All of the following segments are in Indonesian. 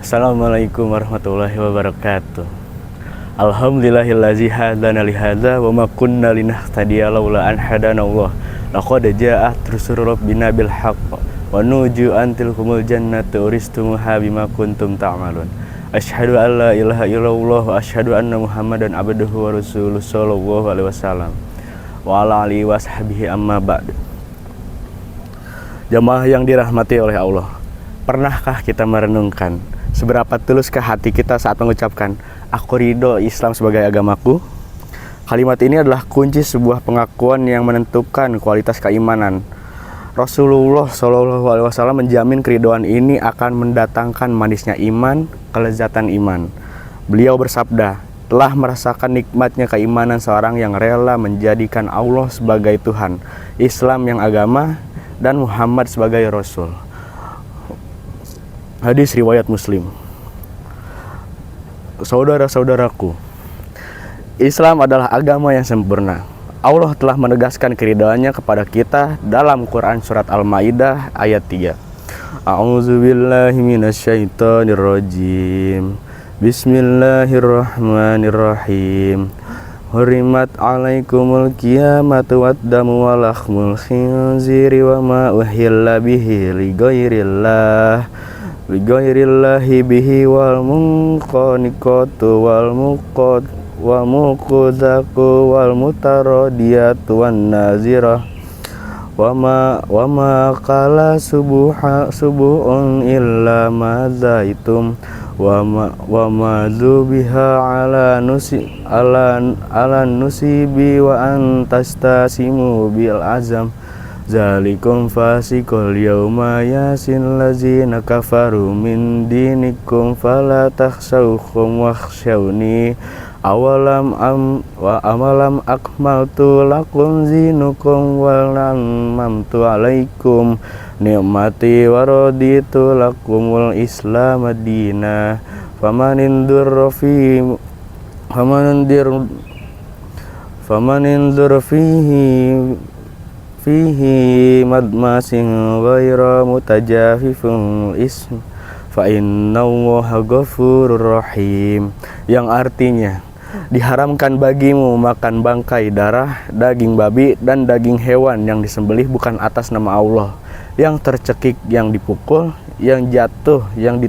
Assalamualaikum warahmatullahi wabarakatuh. Alhamdulillahillazi hadana li hadza wa ma kunna linahtadiya laula an hadanallah. Laqad ja'at rusulur rabbina bil haqq wa nuju antil kumul jannati uristumuha bima kuntum ta'malun. Asyhadu an la ilaha illallah wa asyhadu anna Muhammadan abduhu wa rasuluhu sallallahu alaihi wasallam wa ala alihi washabihi amma ba'du. Jamaah yang dirahmati oleh Allah, pernahkah kita merenungkan seberapa tuluskah hati kita saat mengucapkan aku ridho Islam sebagai agamaku? Kalimat ini adalah kunci sebuah pengakuan yang menentukan kualitas keimanan. Rasulullah SAW menjamin keridhaan ini akan mendatangkan manisnya iman, kelezatan iman. Beliau bersabda, telah merasakan nikmatnya keimanan seorang yang rela menjadikan Allah sebagai Tuhan, Islam yang agama, dan Muhammad sebagai Rasul. Hadis riwayat Muslim. Saudara-saudaraku, Islam adalah agama yang sempurna. Allah telah menegaskan keridhaannya kepada kita dalam Quran surat Al-Maidah ayat 3. A'udzubillahi minasyaitonirrajim. Bismillahirrahmanirrahim. Hurimat alaikumul qiyamatu waddamu wa lahmul khinziri wa ma uhilla bihi li ghairillahi bihi wal munqaniqatu wal muqadzaku wal mutaradiyatu wan nazirah wa ma qala subuhun illa ma zaitum wa ma zubiha ala nusibi wa antastasimu bil azam zalikum fasikul yawma yasin lazina kafaru min dinikum fala takhshawhum wakhshawni amalam akmaltu lakum zinukum wa lamamtu alaikum ni'mati wa raditu lakumul islam madina famanindur fihi madmasin ghaira mutajafifun ism fa innallaha ghafurur rahim, yang artinya diharamkan bagimu makan bangkai, darah, daging babi dan daging hewan yang disembelih bukan atas nama Allah, yang tercekik, yang dipukul, yang jatuh, yang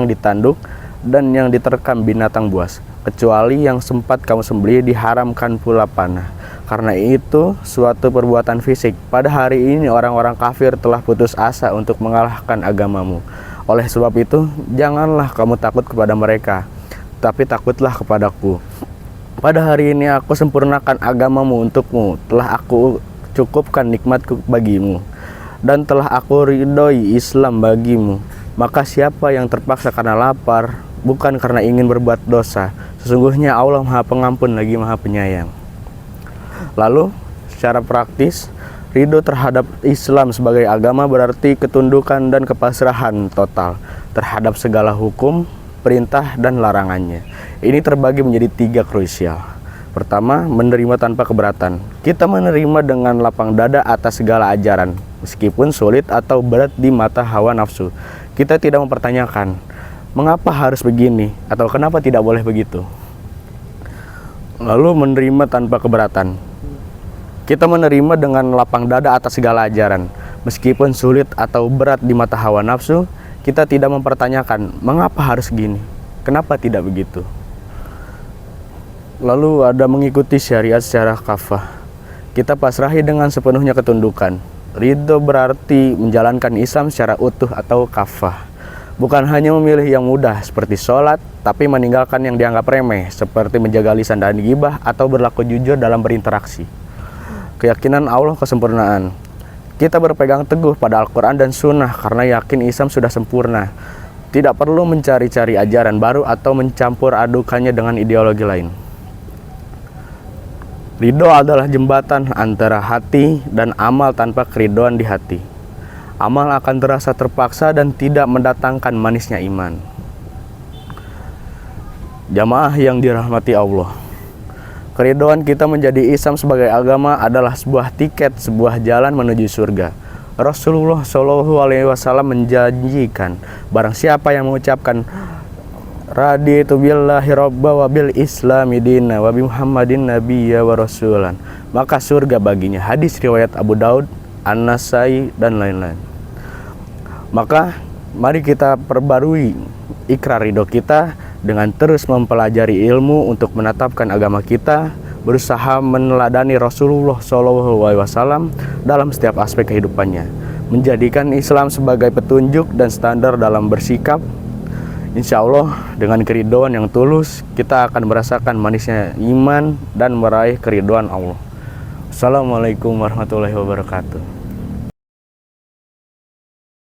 ditanduk dan yang diterkam binatang buas, kecuali yang sempat kamu sembelih. Diharamkan pula panah, karena itu suatu perbuatan fisik. Pada hari ini orang-orang kafir telah putus asa untuk mengalahkan agamamu. Oleh sebab itu, janganlah kamu takut kepada mereka, tapi takutlah kepadaku. Pada hari ini aku sempurnakan agamamu untukmu, telah aku cukupkan nikmatku bagimu, dan telah aku ridhoi Islam bagimu. Maka siapa yang terpaksa karena lapar, bukan karena ingin berbuat dosa, sesungguhnya Allah Maha Pengampun lagi Maha Penyayang. Lalu, secara praktis, ridho terhadap Islam sebagai agama berarti ketundukan dan kepasrahan total terhadap segala hukum, perintah, dan larangannya. Ini terbagi menjadi 3 krusial. Pertama, menerima tanpa keberatan. Kita menerima dengan lapang dada atas segala ajaran, meskipun sulit atau berat di mata hawa nafsu. Kita tidak mempertanyakan, mengapa harus begini, atau kenapa tidak boleh begitu. Lalu menerima tanpa keberatan. Kita menerima dengan lapang dada atas segala ajaran, meskipun sulit atau berat di mata hawa nafsu. Kita tidak mempertanyakan, mengapa harus gini, kenapa tidak begitu. Lalu ada mengikuti syariat secara kafah. Kita pasrahi dengan sepenuhnya ketundukan. Ridho berarti menjalankan Islam secara utuh atau kafah. Bukan hanya memilih yang mudah seperti sholat, tapi meninggalkan yang dianggap remeh seperti menjaga lisan dan ghibah atau berlaku jujur dalam berinteraksi. Keyakinan Allah kesempurnaan. Kita berpegang teguh pada Al-Quran dan Sunnah karena yakin Islam sudah sempurna. Tidak perlu mencari-cari ajaran baru atau mencampur adukannya dengan ideologi lain. Ridho adalah jembatan antara hati dan amal. Tanpa keridhoan di hati, amal akan terasa terpaksa dan tidak mendatangkan manisnya iman. Jamaah yang dirahmati Allah, keridhaan kita menjadi Islam sebagai agama adalah sebuah tiket, sebuah jalan menuju surga. Rasulullah Shallallahu Alaihi Wasallam menjanjikan, barang siapa yang mengucapkan raditu billahi robba wa bil islami dina wa bi Muhammadin nabiyya wa rasulan, maka surga baginya. Hadis riwayat Abu Daud, An-Nasai dan lain-lain. Maka mari kita perbarui ikrar ridho kita dengan terus mempelajari ilmu untuk menetapkan agama kita, berusaha meneladani Rasulullah SAW dalam setiap aspek kehidupannya, menjadikan Islam sebagai petunjuk dan standar dalam bersikap. Insya Allah dengan keridhaan yang tulus kita akan merasakan manisnya iman dan meraih keridhaan Allah. Assalamualaikum warahmatullahi wabarakatuh.